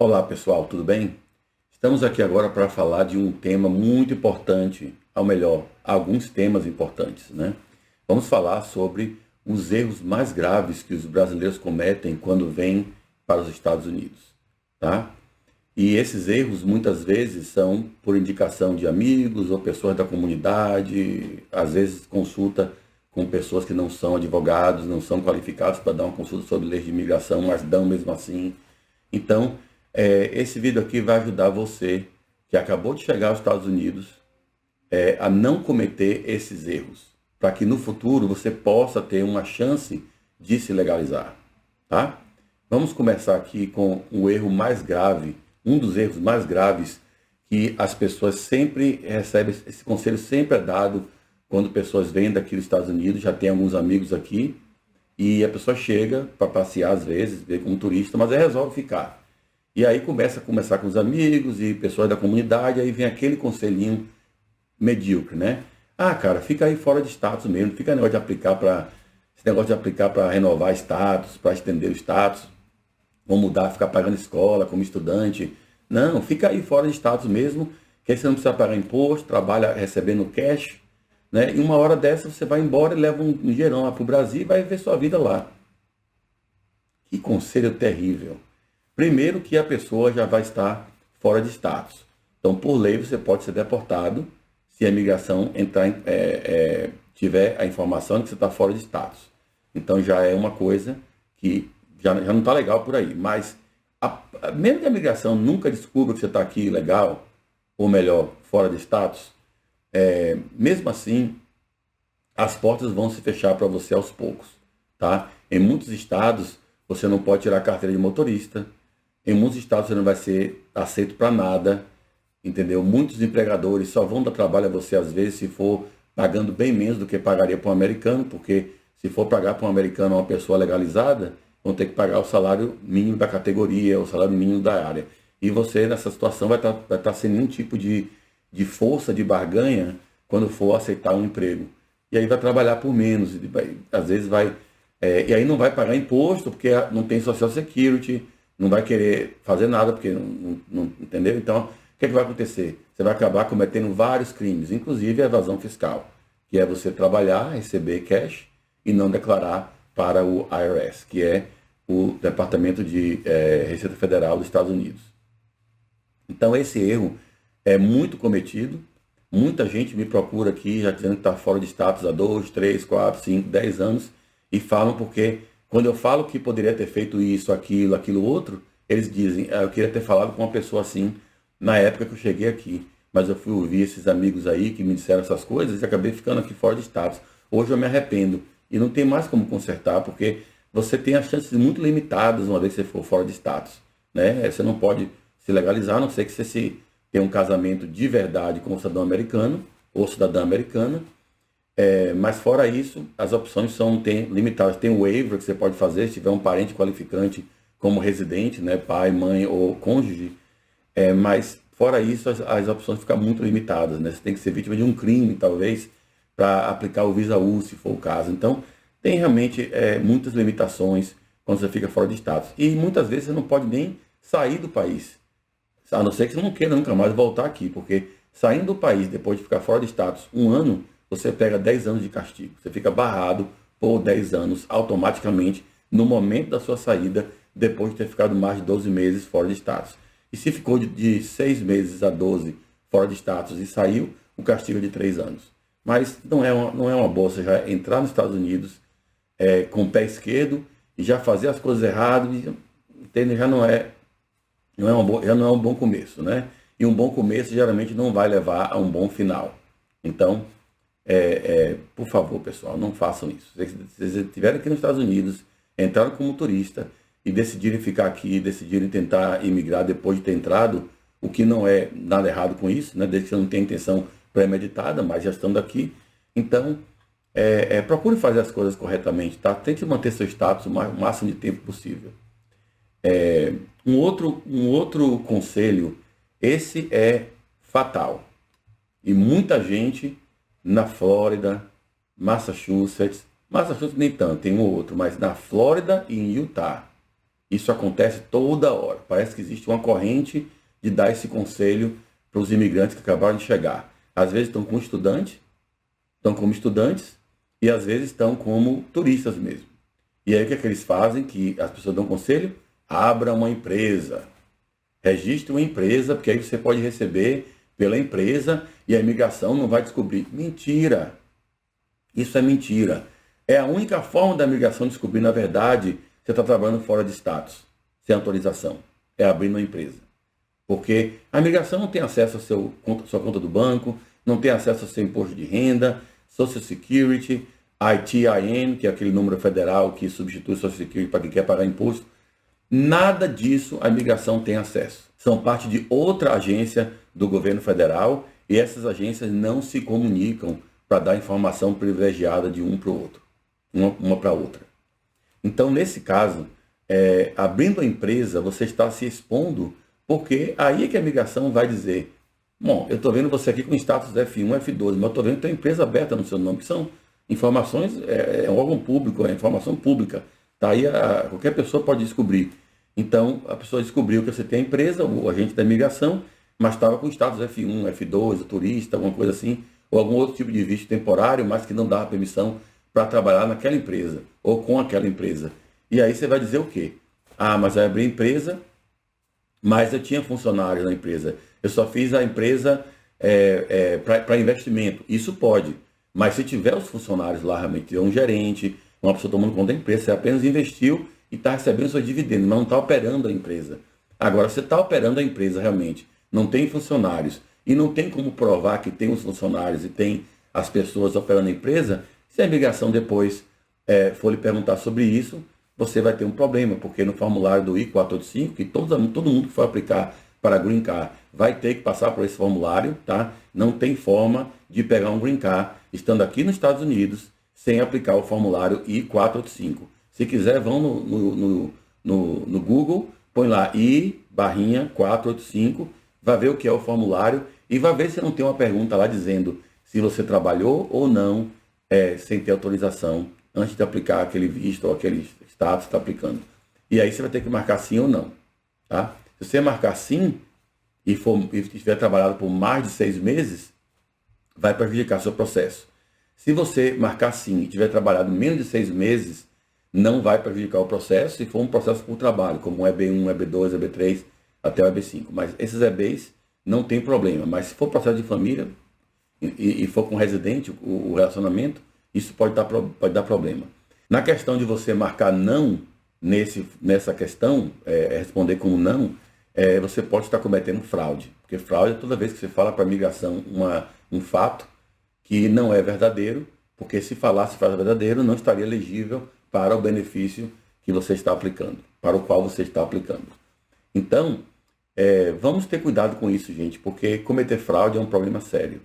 Olá pessoal, tudo bem? Estamos aqui agora para falar de um tema muito importante, ou melhor, alguns temas importantes, né? Vamos falar sobre os erros mais graves que os brasileiros cometem quando vêm para os Estados Unidos, tá? E esses erros muitas vezes são por indicação de amigos ou pessoas da comunidade, às vezes consulta com pessoas que não são advogados, não são qualificados para dar uma consulta sobre leis de imigração, mas dão mesmo assim. Então, esse vídeo aqui vai ajudar você que acabou de chegar aos Estados Unidos a não cometer esses erros, para que no futuro você possa ter uma chance de se legalizar, tá? Vamos começar aqui com o erro mais grave, um dos erros mais graves que as pessoas sempre recebem, esse conselho sempre é dado quando pessoas vêm daqui dos Estados Unidos, já tem alguns amigos aqui, e a pessoa chega para passear às vezes, vem como turista, mas aí resolve ficar. E aí começa a conversar com os amigos e pessoas da comunidade, aí vem aquele conselhinho medíocre, né? Ah, cara, fica aí fora de status mesmo, fica esse negócio de aplicar para renovar status, para estender o status, ou mudar, ficar pagando escola como estudante. Não, fica aí fora de status mesmo, que aí você não precisa pagar imposto, trabalha recebendo cash, né? E uma hora dessa você vai embora e leva um dinheirão lá para o Brasil e vai ver sua vida lá. Que conselho terrível. Primeiro que a pessoa já vai estar fora de status. Então, por lei, você pode ser deportado se a imigração tiver a informação de que você está fora de status. Então, já é uma coisa que já não está legal por aí. Mas, mesmo que a imigração nunca descubra que você está aqui ilegal, ou melhor, fora de status, mesmo assim, as portas vão se fechar para você aos poucos, tá? Em muitos estados, você não pode tirar a carteira de motorista. Em muitos estados você não vai ser aceito para nada, entendeu? Muitos empregadores só vão dar trabalho a você às vezes se for pagando bem menos do que pagaria para um americano, porque se for pagar para um americano uma pessoa legalizada, vão ter que pagar o salário mínimo da categoria, o salário mínimo da área. E você nessa situação vai estar sem nenhum tipo de força de barganha quando for aceitar um emprego. E aí vai trabalhar por menos, às vezes e aí não vai pagar imposto, porque não tem Social Security, não vai querer fazer nada, porque não entendeu? Então, o que vai acontecer? Você vai acabar cometendo vários crimes, inclusive a evasão fiscal, que é você trabalhar, receber cash e não declarar para o IRS, que é o Departamento de Receita Federal dos Estados Unidos. Então, esse erro é muito cometido. Muita gente me procura aqui, já dizendo que está fora de status há 2, 3, 4, 5, 10 anos, e falam porque quando eu falo que poderia ter feito isso, aquilo outro, eles dizem, eu queria ter falado com uma pessoa assim na época que eu cheguei aqui, mas eu fui ouvir esses amigos aí que me disseram essas coisas e acabei ficando aqui fora de status. Hoje eu me arrependo e não tem mais como consertar, porque você tem as chances muito limitadas uma vez que você for fora de status, né? Você não pode se legalizar, a não ser que você tenha um casamento de verdade com um cidadão americano ou cidadã americana. Mas fora isso, as opções são limitadas. Tem o waiver que você pode fazer se tiver um parente qualificante como residente, né, pai, mãe ou cônjuge. Mas fora isso, as opções ficam muito limitadas, né? Você tem que ser vítima de um crime, talvez, para aplicar o Visa U, se for o caso. Então, tem realmente muitas limitações quando você fica fora de status. E muitas vezes você não pode nem sair do país, a não ser que você não queira nunca mais voltar aqui, porque saindo do país, depois de ficar fora de status um ano, você pega 10 anos de castigo. Você fica barrado por 10 anos automaticamente no momento da sua saída, depois de ter ficado mais de 12 meses fora de status. E se ficou de 6 meses a 12 fora de status e saiu, o castigo é de 3 anos. Mas não é uma boa você já entrar nos Estados Unidos com o pé esquerdo e já fazer as coisas erradas, entende? Já não é um bom começo, né? E um bom começo geralmente não vai levar a um bom final. Então, por favor, pessoal, não façam isso. Se vocês estiverem aqui nos Estados Unidos, entraram como turista e decidirem ficar aqui, decidirem tentar imigrar depois de ter entrado, o que não é nada errado com isso, né? Desde que você não tenha intenção premeditada, mas já estando aqui. Então, procure fazer as coisas corretamente, tá? Tente manter seu status o máximo de tempo possível. Um outro conselho, esse é fatal. E muita gente na Flórida, Massachusetts nem tanto, tem um outro, mas na Flórida e em Utah Isso acontece toda hora. Parece que existe uma corrente de dar esse conselho para os imigrantes que acabaram de chegar. Às vezes estão como estudantes e às vezes estão como turistas mesmo. E aí o que é que eles fazem? Que as pessoas dão conselho? Abra uma empresa. Registre uma empresa, porque aí você pode receber pela empresa e a imigração não vai descobrir. Mentira! Isso é mentira. É a única forma da imigração descobrir, na verdade, você está trabalhando fora de status, sem autorização. É abrindo uma empresa. Porque a imigração não tem acesso à sua conta do banco, não tem acesso ao seu imposto de renda, Social Security, ITIN, que é aquele número federal que substitui o Social Security para quem quer pagar imposto. Nada disso a imigração tem acesso. São parte de outra agência do governo federal e essas agências não se comunicam para dar informação privilegiada de um para o outro, uma para outra. Então, nesse caso, abrindo a empresa, você está se expondo, porque aí é que a imigração vai dizer, bom, eu estou vendo você aqui com status F1, F2, mas eu estou vendo que tem uma empresa aberta no seu nome, que são informações, é um órgão público, é informação pública. Tá aí, qualquer pessoa pode descobrir. Então, a pessoa descobriu que você tem a empresa, o agente da imigração, mas estava com status F1, F2, turista, alguma coisa assim, ou algum outro tipo de visto temporário, mas que não dava permissão para trabalhar naquela empresa, ou com aquela empresa. E aí você vai dizer o quê? Ah, mas eu abri a empresa, mas eu tinha funcionários na empresa. Eu só fiz a empresa para investimento. Isso pode. Mas se tiver os funcionários lá, realmente, tiver um gerente, uma pessoa tomando conta da empresa, você apenas investiu e está recebendo seus dividendos, mas não está operando a empresa. Agora, você está operando a empresa realmente, não tem funcionários, e não tem como provar que tem os funcionários e tem as pessoas operando a empresa, se a imigração depois for lhe perguntar sobre isso, você vai ter um problema, porque no formulário do I-485, que todo mundo que for aplicar para Green Card vai ter que passar por esse formulário, tá? Não tem forma de pegar um Green Card estando aqui nos Estados Unidos sem aplicar o formulário I-485. Se quiser, vão no Google, põe lá I-485, vai ver o que é o formulário e vai ver se não tem uma pergunta lá dizendo se você trabalhou ou não sem ter autorização antes de aplicar aquele visto ou aquele status que está aplicando. E aí você vai ter que marcar sim ou não. Tá? Se você marcar sim e tiver trabalhado por mais de 6 meses, vai prejudicar seu processo. Se você marcar sim e tiver trabalhado menos de 6 meses, não vai prejudicar o processo se for um processo por trabalho, como o EB1, EB2, EB3, até o EB5. Mas esses EBs não tem problema. Mas se for processo de família e for com residente, o relacionamento, isso pode dar problema. Na questão de você marcar não, nessa questão, responder como não, você pode estar cometendo fraude. Porque fraude é toda vez que você fala para a migração um fato que não é verdadeiro, porque se falasse fato verdadeiro, não estaria elegível para o benefício que você está aplicando, para o qual você está aplicando. Então, vamos ter cuidado com isso, gente, porque cometer fraude é um problema sério.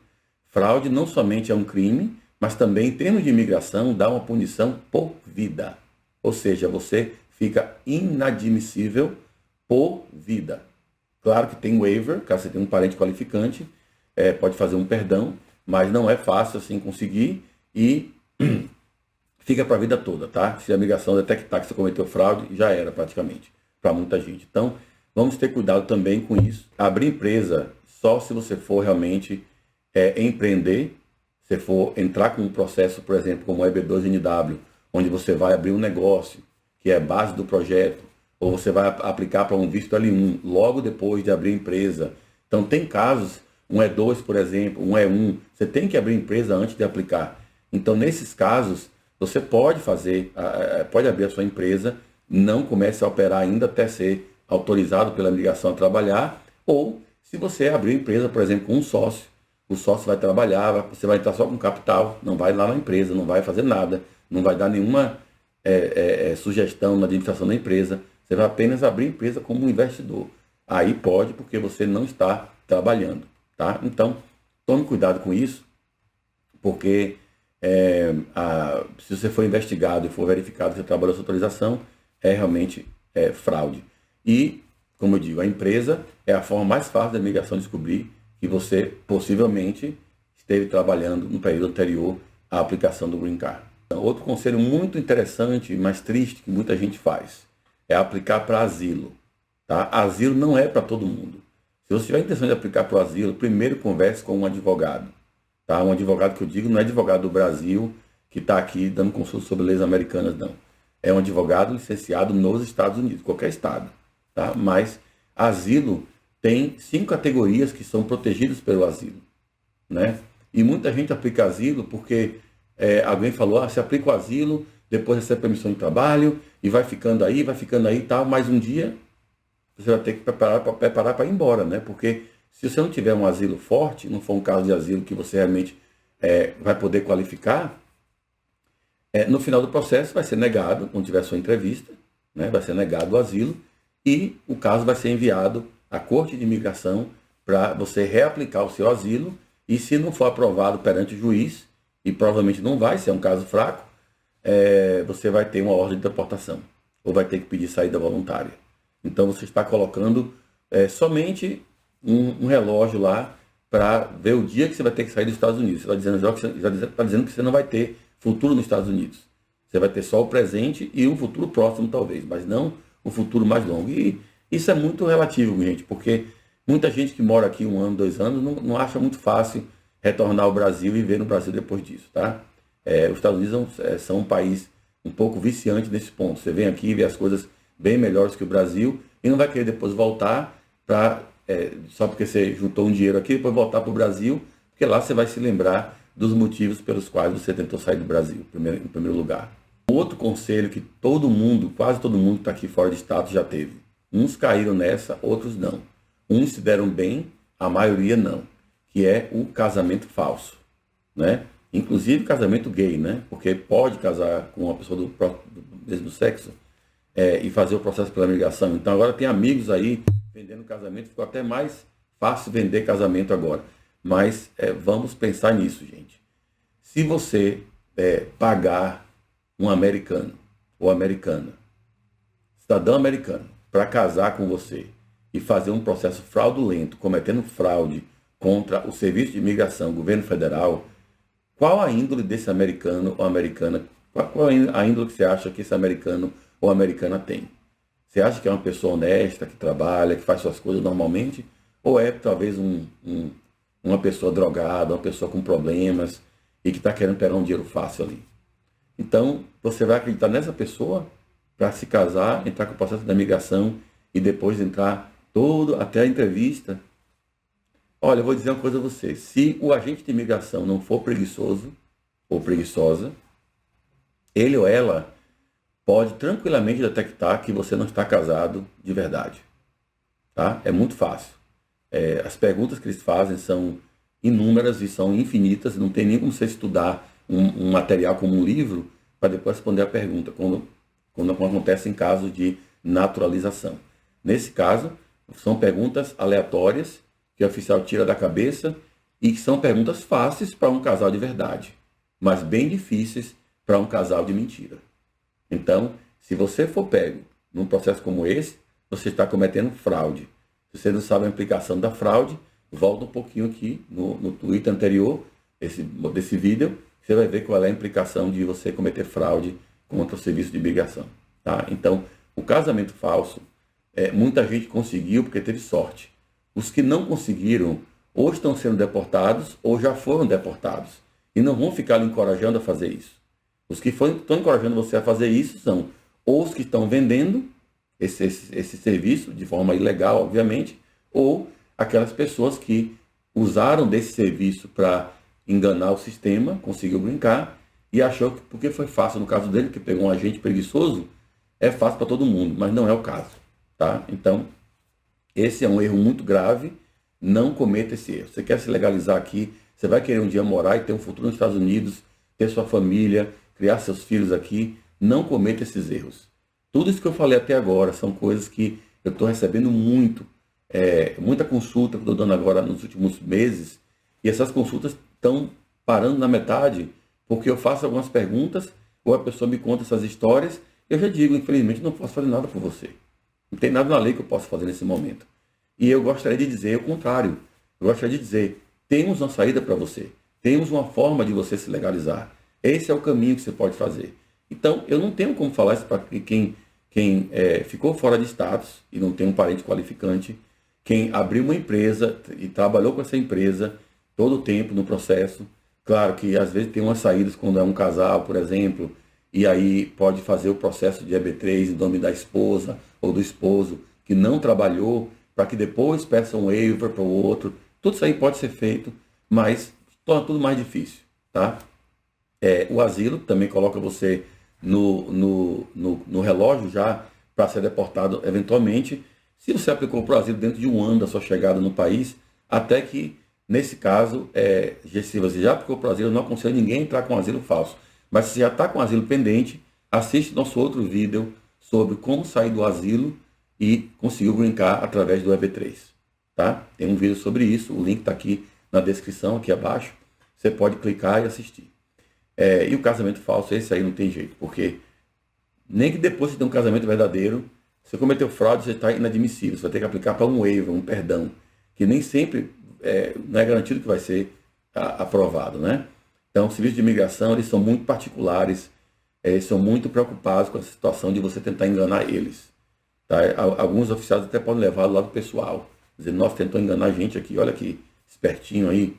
Fraude não somente é um crime, mas também, em termos de imigração, dá uma punição por vida. Ou seja, você fica inadmissível por vida. Claro que tem waiver, caso você tenha um parente qualificante, pode fazer um perdão, mas não é fácil assim conseguir e fica para a vida toda, tá? Se a imigração detectar que você cometeu fraude, já era praticamente, para muita gente. Então, vamos ter cuidado também com isso. Abrir empresa só se você for realmente empreender, se for entrar com um processo, por exemplo, como o EB2NW, onde você vai abrir um negócio, que é base do projeto, ou você vai aplicar para um visto L1, logo depois de abrir a empresa. Então, tem casos, um E2, por exemplo, um E1, você tem que abrir empresa antes de aplicar. Então, nesses casos, você pode abrir a sua empresa, não comece a operar ainda até ser autorizado pela imigração a trabalhar, ou se você abrir empresa, por exemplo, com um sócio, o sócio vai trabalhar, você vai entrar só com capital, não vai lá na empresa, não vai fazer nada, não vai dar nenhuma sugestão na administração da empresa, você vai apenas abrir empresa como um investidor. Aí pode, porque você não está trabalhando, tá? Então, tome cuidado com isso, porque se você for investigado e for verificado que você trabalhou essa autorização, é realmente fraude. E, como eu digo, a empresa é a forma mais fácil da imigração descobrir que você possivelmente esteve trabalhando no período anterior à aplicação do Green Card. Então, outro conselho muito interessante, mas triste, que muita gente faz. é aplicar para asilo. Tá? Asilo não é para todo mundo. Se você tiver a intenção de aplicar para o asilo, primeiro converse com um advogado. Tá? Um advogado que eu digo não é advogado do Brasil que está aqui dando consulta sobre leis americanas, não. É um advogado licenciado nos Estados Unidos, qualquer estado. Tá? Mas asilo tem 5 categorias que são protegidas pelo asilo. Né? E muita gente aplica asilo porque alguém falou, se aplica o asilo, depois recebe permissão de trabalho e vai ficando aí e tal, mas um dia você vai ter que preparar para ir embora, né? Porque se você não tiver um asilo forte, não for um caso de asilo que você realmente vai poder qualificar, no final do processo vai ser negado, quando tiver sua entrevista, né? Vai ser negado o asilo e o caso vai ser enviado à Corte de Imigração para você reaplicar o seu asilo e se não for aprovado perante o juiz, e provavelmente não vai, se é um caso fraco, você vai ter uma ordem de deportação ou vai ter que pedir saída voluntária. Então você está colocando somente um relógio lá para ver o dia que você vai ter que sair dos Estados Unidos. Você está dizendo que você não vai ter futuro nos Estados Unidos. Você vai ter só o presente e um futuro próximo talvez, mas não o futuro mais longo. E isso é muito relativo, gente, porque muita gente que mora aqui 1 ano, 2 anos, não acha muito fácil retornar ao Brasil e viver no Brasil depois disso, tá? Os Estados Unidos são um país um pouco viciante nesse ponto. Você vem aqui e vê as coisas bem melhores que o Brasil e não vai querer depois voltar só porque você juntou um dinheiro aqui, depois voltar para o Brasil, porque lá você vai se lembrar dos motivos pelos quais você tentou sair do Brasil, em primeiro lugar. Outro conselho que quase todo mundo que está aqui fora de estado já teve. Uns caíram nessa, outros não. Uns se deram bem, a maioria não. Que é o casamento falso, né? Inclusive casamento gay, né? Porque pode casar com uma pessoa do mesmo sexo e fazer o processo pela migração. Então agora tem amigos aí vendendo casamento, ficou até mais fácil vender casamento agora. Mas vamos pensar nisso, gente. Se você pagar um americano ou americana, cidadão americano, para casar com você e fazer um processo fraudulento, cometendo fraude contra o Serviço de Imigração, governo federal, qual a índole desse americano ou americana, qual a índole que você acha que esse americano ou americana tem? Você acha que é uma pessoa honesta, que trabalha, que faz suas coisas normalmente? Ou é talvez uma pessoa drogada, uma pessoa com problemas e que está querendo pegar um dinheiro fácil ali? Então, você vai acreditar nessa pessoa para se casar, entrar com o processo da imigração e depois entrar até a entrevista. Olha, eu vou dizer uma coisa a você. Se o agente de imigração não for preguiçoso ou preguiçosa, ele ou ela pode tranquilamente detectar que você não está casado de verdade. Tá? É muito fácil. As perguntas que eles fazem são inúmeras e são infinitas. Não tem nem como você estudar um material como um livro para depois responder a pergunta, quando acontece em caso de naturalização. Nesse caso, são perguntas aleatórias que o oficial tira da cabeça e que são perguntas fáceis para um casal de verdade, mas bem difíceis para um casal de mentira. Então, se você for pego num processo como esse, você está cometendo fraude. Se você não sabe a implicação da fraude, volta um pouquinho aqui no tweet anterior, desse vídeo, você vai ver qual é a implicação de você cometer fraude contra o serviço de imigração. Tá? Então, o casamento falso, muita gente conseguiu porque teve sorte. Os que não conseguiram, ou estão sendo deportados, ou já foram deportados. E não vão ficar lhe encorajando a fazer isso. Os que estão encorajando você a fazer isso são ou os que estão vendendo esse serviço, de forma ilegal, obviamente, ou aquelas pessoas que usaram desse serviço para enganar o sistema, conseguiu brincar, e achou que, porque foi fácil no caso dele, que pegou um agente preguiçoso, é fácil para todo mundo, mas não é o caso. Tá? Então, esse é um erro muito grave, não cometa esse erro. Você quer se legalizar aqui, você vai querer um dia morar e ter um futuro nos Estados Unidos, ter sua família, criar seus filhos aqui, não cometa esses erros. Tudo isso que eu falei até agora são coisas que eu estou recebendo muita consulta que estou dando agora nos últimos meses, e essas consultas estão parando na metade, porque eu faço algumas perguntas, ou a pessoa me conta essas histórias, e eu já digo, infelizmente, não posso fazer nada por você. Não tem nada na lei que eu possa fazer nesse momento. E eu gostaria de dizer o contrário. Eu gostaria de dizer, temos uma saída para você. Temos uma forma de você se legalizar. Esse é o caminho que você pode fazer. Então, eu não tenho como falar isso para quem quem ficou fora de status e não tem um parente qualificante, quem abriu uma empresa e trabalhou com essa empresa todo o tempo no processo. Claro que às vezes tem umas saídas quando é um casal, por exemplo, e aí pode fazer o processo de EB3 em nome da esposa ou do esposo que não trabalhou, para que depois peça um waiver para o outro. Tudo isso aí pode ser feito, mas torna tudo mais difícil, tá? O asilo também coloca você no relógio já para ser deportado eventualmente, se você aplicou para o asilo dentro de um ano da sua chegada no país, até que, nesse caso, se você já aplicou para o asilo, eu não aconselho ninguém a entrar com asilo falso. Mas se já está com asilo pendente, assiste nosso outro vídeo sobre como sair do asilo e conseguir o green card através do EB3. Tá? Tem um vídeo sobre isso, o link está aqui na descrição, aqui abaixo. Você pode clicar e assistir. E o casamento falso, esse aí não tem jeito, porque nem que depois você tenha um casamento verdadeiro, você cometeu fraude, você está inadmissível. Você vai ter que aplicar para um waiver, um perdão, que nem sempre não é garantido que vai ser aprovado, né? Então, os serviços de imigração, eles são muito particulares, eles são muito preocupados com a situação de você tentar enganar eles. Tá? Alguns oficiais até podem levar do lado pessoal, dizer, nossa, tentou enganar a gente aqui, olha que espertinho aí.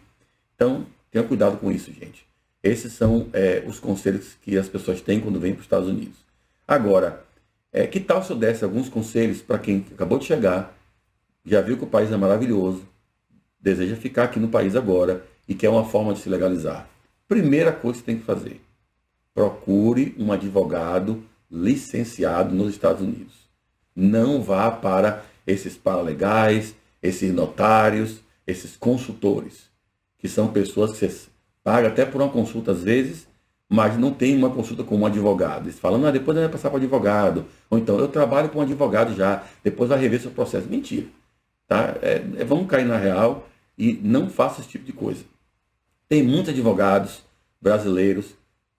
Então, tenha cuidado com isso, gente. Esses são os conselhos que as pessoas têm quando vêm para os Estados Unidos. Agora, que tal se eu desse alguns conselhos para quem acabou de chegar, já viu que o país é maravilhoso, deseja ficar aqui no país agora e quer uma forma de se legalizar? Primeira coisa que você tem que fazer, procure um advogado licenciado nos Estados Unidos. Não vá para esses paralegais, esses notários, esses consultores, que são pessoas que você paga até por uma consulta às vezes, mas não tem uma consulta com um advogado. Eles falam, não, depois vai passar para o advogado. Ou então, eu trabalho com um advogado já, depois vai rever seu processo. Mentira. Tá? Vamos cair na real e não faça esse tipo de coisa. Tem muitos advogados brasileiros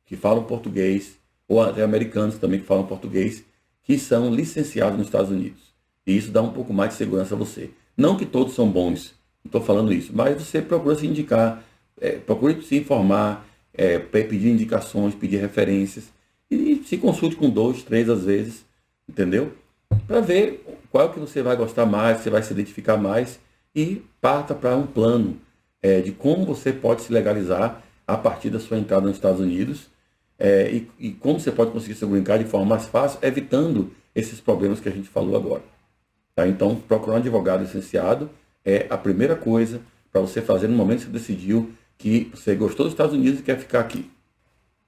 que falam português, ou até americanos também que falam português, que são licenciados nos Estados Unidos. E isso dá um pouco mais de segurança a você. Não que todos são bons, não estou falando isso, mas você procura se indicar, procure se informar, pedir indicações, pedir referências, e se consulte com 2, 3 às vezes, entendeu? Para ver qual que você vai gostar mais, você vai se identificar mais, e parta para um plano de como você pode se legalizar a partir da sua entrada nos Estados Unidos, e como você pode conseguir seu green card de forma mais fácil, evitando esses problemas que a gente falou agora. Tá? Então, procurar um advogado licenciado é a primeira coisa para você fazer no momento que você decidiu que você gostou dos Estados Unidos e quer ficar aqui.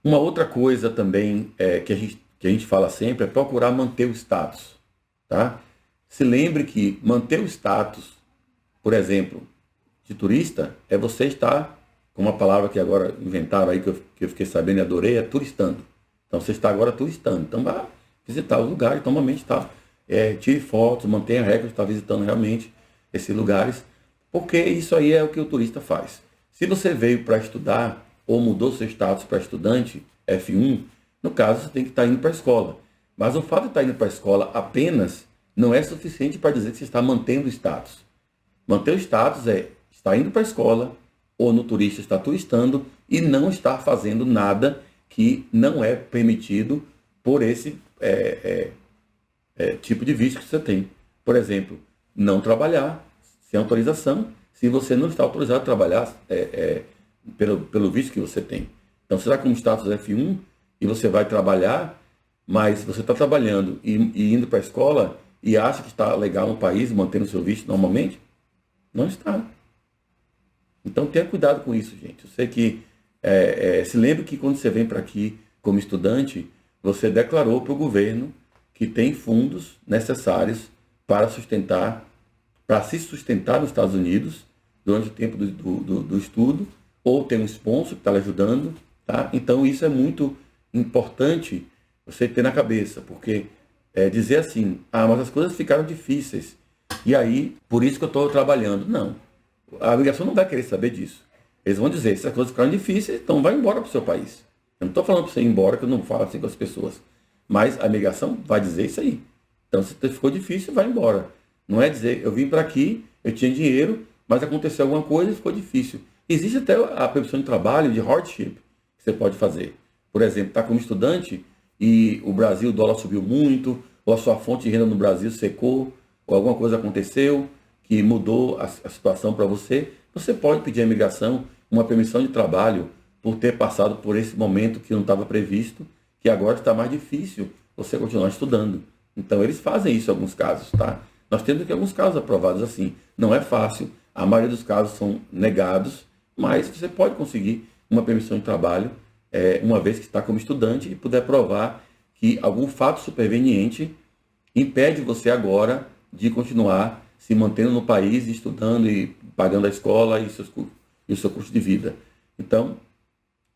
Uma outra coisa também que a gente fala sempre é procurar manter o status. Tá? Se lembre que manter o status, por exemplo, de turista, é você estar, com uma palavra que agora inventaram aí, que eu fiquei sabendo e adorei, é turistando. Então você está agora turistando. Então vá visitar os lugares, então normalmente tá, tire fotos, mantenha a regra de estar visitando realmente esses lugares, porque isso aí é o que o turista faz. Se você veio para estudar ou mudou seu status para estudante, F1, no caso você tem que estar indo para a escola. Mas o fato de estar indo para a escola apenas não é suficiente para dizer que você está mantendo o status. Manter o status é estar indo para a escola, ou no turista está turistando e não estar fazendo nada que não é permitido por esse tipo de visto que você tem. Por exemplo, não trabalhar sem autorização, se você não está autorizado a trabalhar pelo visto que você tem. Então, você está com status F1 e você vai trabalhar, mas você está trabalhando e indo para a escola e acha que está legal no país, mantendo o seu visto normalmente? Não está. Então, tenha cuidado com isso, gente. Eu sei que, se lembre que quando você vem para aqui como estudante, você declarou para o governo que tem fundos necessários para se sustentar nos Estados Unidos durante o tempo do estudo, ou tem um sponsor que está lhe ajudando, tá? Então, isso é muito importante você ter na cabeça, porque dizer assim, mas as coisas ficaram difíceis, e aí, por isso que eu estou trabalhando. Não. A imigração não vai querer saber disso. Eles vão dizer, se as coisas ficaram difíceis, então vai embora para o seu país. Eu não estou falando para você ir embora, que eu não falo assim com as pessoas. Mas a imigração vai dizer isso aí. Então, se ficou difícil, vai embora. Não é dizer, eu vim para aqui, eu tinha dinheiro, mas aconteceu alguma coisa e ficou difícil. Existe até a permissão de trabalho, de hardship, que você pode fazer. Por exemplo, está como estudante e o Brasil, o dólar subiu muito, ou a sua fonte de renda no Brasil secou, ou alguma coisa aconteceu que mudou a situação para você, você pode pedir à imigração uma permissão de trabalho por ter passado por esse momento que não estava previsto, que agora está mais difícil você continuar estudando. Então eles fazem isso em alguns casos, tá? Nós temos aqui alguns casos aprovados assim. Não é fácil, a maioria dos casos são negados, mas você pode conseguir uma permissão de trabalho uma vez que está como estudante e puder provar que algum fato superveniente impede você agora de continuar se mantendo no país, estudando e pagando a escola e o seu custo de vida. Então,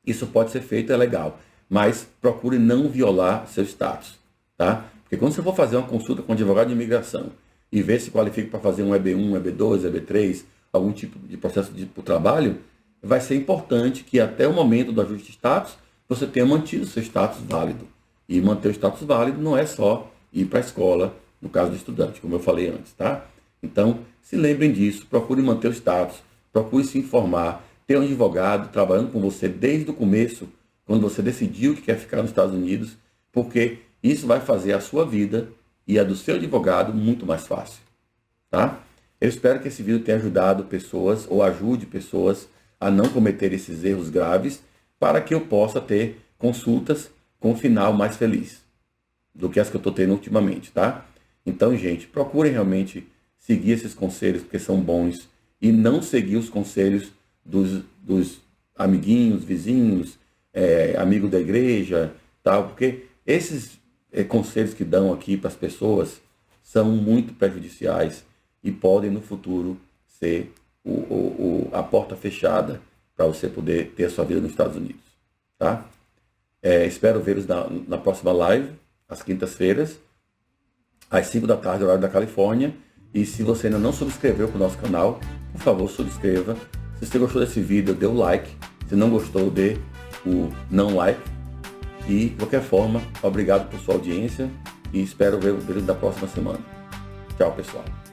isso pode ser feito, é legal. Mas procure não violar seu status, tá? Porque quando você for fazer uma consulta com um advogado de imigração e ver se qualifica para fazer um EB1, EB2, EB3, algum tipo de processo de trabalho, vai ser importante que até o momento do ajuste de status, você tenha mantido seu status válido. E manter o status válido não é só ir para a escola, no caso do estudante, como eu falei antes, tá? Então, se lembrem disso, procure manter o status, procure se informar, ter um advogado trabalhando com você desde o começo, quando você decidiu que quer ficar nos Estados Unidos, porque isso vai fazer a sua vida e a do seu advogado muito mais fácil, tá? Eu espero que esse vídeo tenha ajudado pessoas, ou ajude pessoas a não cometer esses erros graves, para que eu possa ter consultas com um final mais feliz do que as que eu estou tendo ultimamente, tá? Então, gente, procurem realmente seguir esses conselhos, porque são bons, e não seguir os conselhos dos amiguinhos, vizinhos, amigo da igreja, tal, porque esses conselhos que dão aqui para as pessoas são muito prejudiciais e podem no futuro ser a porta fechada para você poder ter a sua vida nos Estados Unidos, tá? Espero vê-los na próxima live, às quintas-feiras, às 5 da tarde, horário da Califórnia. E se você ainda não subscreveu para o nosso canal, por favor, subscreva. Se você gostou desse vídeo, dê o like. Se não gostou, dê o não like. E, de qualquer forma, obrigado por sua audiência e espero ver o vídeo da próxima semana. Tchau, pessoal.